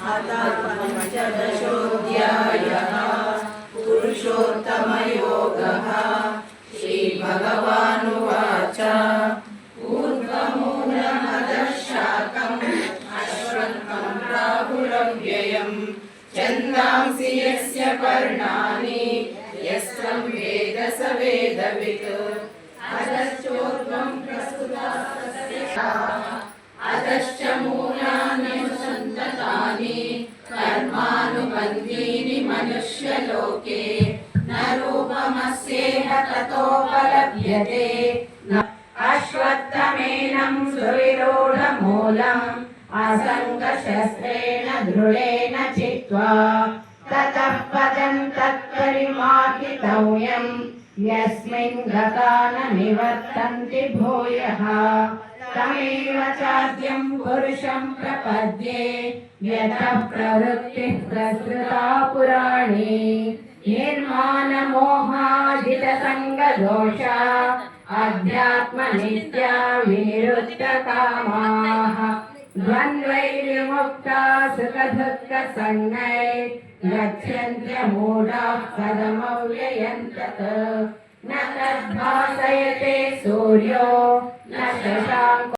अथ पञ्चदशोऽध्यायः पुरुषोत्तमयोगः। श्रीभगवानुवाच ऊर्ध्वमूलमधः शाखम् अश्वत्थं प्राहुरव्ययम् छन्दांसि यस्य पर्णानि यस्तं वेद स वेदवित्। अधश्चोर्ध्वं प्रसृताः अधश्च मूलान्यनुसन्ततानि कर्मानुबन्धीनि मनुष्यलोके न रूपमस्येह ततोपलभ्यते। अश्वत्थमेनं सुविरूढमूलम् असङ्गशस्त्रेण दृढेन चित्वा ततः पदं तत्परिमार्गितव्यम् यस्मिन् गता न निवर्तन्ति भूयः। तमेव चाद्यं पुरुषं प्रपद्ये यतः प्रवृत्तिः प्रसृता पुराणी। निर्मानमोहाजितसङ्गदोषा अध्यात्मनित्या विनिरुद्धकामाः द्वन्द्वैर्विमुक्ता सुखदुःखसंज्ञैः गच्छन्त्यमूढाः पदमव्ययं तत्। न तद्भासयते सूर्यो न शशाङ्को